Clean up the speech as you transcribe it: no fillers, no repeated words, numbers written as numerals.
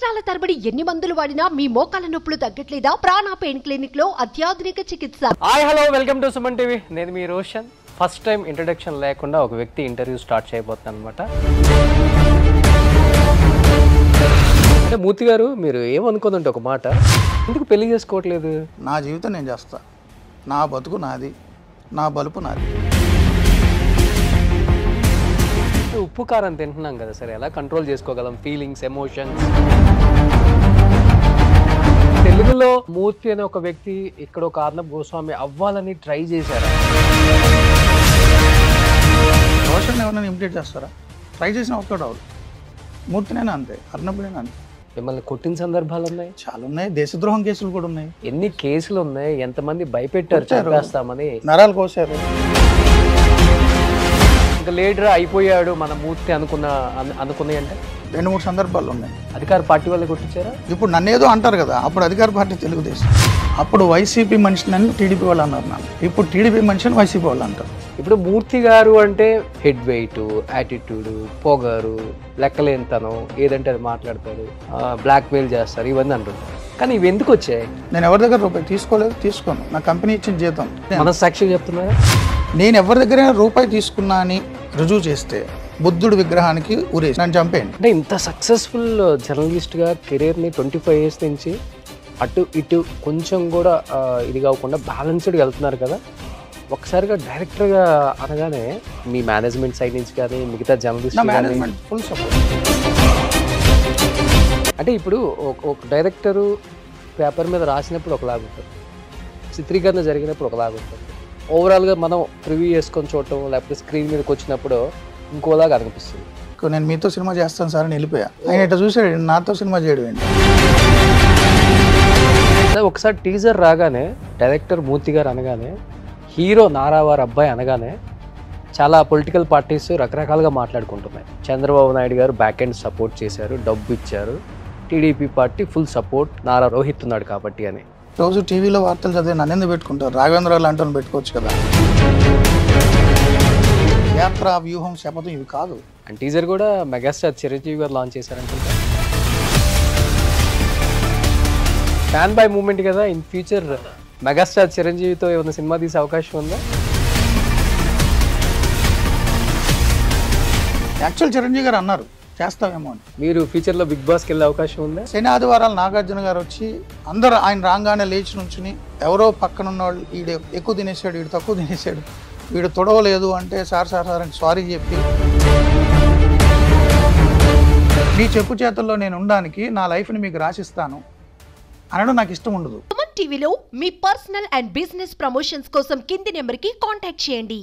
సంవత్సరాల తరబడి ఎన్ని మందులు వాడినా మీ మోకాల నొప్పులు తగ్గట్లేదా? ప్రాణ పెయిన్ క్లినిక్ లో అత్యాధునిక చికిత్స. Hi hello welcome to Suman TV. నేను మీ రోషన్. ఫస్ట్ టైం ఇంట్రడక్షన్ లేకుండా ఒక వ్యక్తి ఇంటర్వ్యూ స్టార్ట్ చేయబోతున్నాను అనమాట. అంటే మూర్తి గారు, మీరు ఏమనుకోదంటే ఒక మాట, ఎందుకు పెళ్లి చేసుకోవట్లేదు? నా జీవితం నేను చేస్తా, నా బతుకు నాది, నా బలుపు నాది. ఉప్పు కారం తింటున్నాం కదా సరే, ఎలా కంట్రోల్ చేసుకోగలం ఫీలింగ్స్, ఎమోషన్స్? తెలుగులో మూర్తి అనే ఒక వ్యక్తి ఇక్కడ ఒక ఆర్నబ్ గోస్వామి అవ్వాలని ట్రై చేశారా? రోషన్ ఎవరైనా ఇమిటేట్ చేస్తారా? ట్రై చేసిన ఒక్కడు అవరు. మూర్తినైనా అంతే, అర్నబుడైనా అంతే. మిమ్మల్ని కొట్టిన సందర్భాలు ఉన్నాయి, చాలా ఉన్నాయి. దేశద్రోహం కేసులు కూడా ఉన్నాయి. ఎన్ని కేసులు ఉన్నాయి, ఎంతమంది భయపెట్టారు చంపేస్తామని, నరాలు కోసారు. ఇంకా లీడర్ అయిపోయాడు మన మూర్తి అనుకున్నాయి అంటే 2-3 సందర్భాలు ఉన్నాయి. అధికార పార్టీ వాళ్ళు కొట్టించారా? ఇప్పుడు నన్నేదో అంటారు కదా, అప్పుడు అధికార పార్టీ తెలుగుదేశం, అప్పుడు వైసీపీ మనిషిని అని టీడీపీ వాళ్ళు అన్నారు నన్ను. ఇప్పుడు టీడీపీ మనిషిని వైసీపీ వాళ్ళు అంటారు. ఇప్పుడు మూర్తి గారు అంటే హెడ్ వెయిట్, యాటిట్యూడ్, పొగరు, లెక్కలేనితనం, ఏదంటే అది మాట్లాడతారు, బ్లాక్మెయిల్ చేస్తారు, ఇవన్నీ అంటుంటారు. కానీ ఇవి ఎందుకు వచ్చాయి? నేను ఎవరి దగ్గర రూపాయి తీసుకోలేదు, తీసుకోను. నా కంపెనీ ఇచ్చిన జీతం. మన సాక్షి చెప్తున్నారా? నేను ఎవరి దగ్గర రూపాయి తీసుకున్నా అని రుజువు చేస్తే బుద్ధుడి విగ్రహానికి ఉరేసి నన్ను చంపేయండి. అంటే ఇంత సక్సెస్ఫుల్ జర్నలిస్ట్గా కెరీర్ని 25 years నుంచి అటు ఇటు కొంచెం కూడా ఇది కాకుండా బ్యాలెన్స్డ్గా వెళ్తున్నారు కదా. ఒకసారిగా డైరెక్టర్గా అనగానే మీ మేనేజ్మెంట్ సైడ్ నుంచి కానీ మిగతా జర్నలిస్ట్ ఫుల్ సపోర్ట్. అంటే ఇప్పుడు ఒక డైరెక్టరు పేపర్ మీద రాసినప్పుడు ఒకలాగా ఉంటుంది, చిత్రీకరణ జరిగినప్పుడు ఒకలాగా ఉంటుంది, ఓవరాల్గా మనం ప్రివ్యూ చేసుకొని చూడటం లేకపోతే స్క్రీన్ మీదకి వచ్చినప్పుడు ఇంకోలాగా అనిపిస్తుంది. నేను మీతో సినిమా చేస్తాను సార్ అని వెళ్ళిపోయా. ఆయన ఇట్లా చూసాడు, నాతో సినిమా చేయడం ఏంటి. ఒకసారి టీజర్ రాగానే డైరెక్టర్ మూర్తి గారు అనగానే, హీరో నారావారి అబ్బాయి అనగానే చాలా పొలిటికల్ పార్టీస్ రకరకాలుగా మాట్లాడుకుంటున్నాయి. చంద్రబాబు నాయుడు గారు బ్యాక్ ఎండ్ సపోర్ట్ చేశారు, డబ్బు ఇచ్చారు, TDP party full support, Nara Rohit ఉన్నాడు కాబట్టి అని. రోజు టీవీలో వార్తలు చదివి నన్ను ఎందుకు పెట్టుకుంటారు? రాఘవేంద్రరావు లాంటి పెట్టుకోవచ్చు కదా. యాత్ర, వ్యూహం, శపథం ఇవి కాదు. అండ్ టీజర్ కూడా మెగాస్టార్ చిరంజీవి గారు లాంచ్ చేశారనుకుంటా. ఫ్యాన్ బాయ్ మూమెంట్ కదా. ఇన్ ఫ్యూచర్ మెగాస్టార్ చిరంజీవితో ఏమైనా సినిమా తీసే అవకాశం ఉందా? యాక్చువల్ చిరంజీవి గారు అన్నారు చేస్తామేమో అని. మీరు ఫ్యూచర్లో బిగ్ బాస్కి వెళ్ళే అవకాశం ఉందా? శని ఆదివారాలు నాగార్జున గారు వచ్చి అందరూ ఆయన రాగానే లేచి నుంచుని ఎవరో పక్కన ఉన్న వాళ్ళు వీడు ఎక్కువ తినేసాడు, వీడు తక్కువ తినేసాడు, వీడు తొడవలేదు అంటే సార్ అని సారీ చెప్పి మీ చెప్పు చేతుల్లో నేను ఉండడానికి నా లైఫ్ని మీకు రాసిస్తాను అనడం నాకు ఇష్టం ఉండదు. సుమన్ టీవీలో మీ పర్సనల్ అండ్ బిజినెస్ ప్రమోషన్స్ కోసం కింది నెంబర్కి కాంటాక్ట్ చేయండి.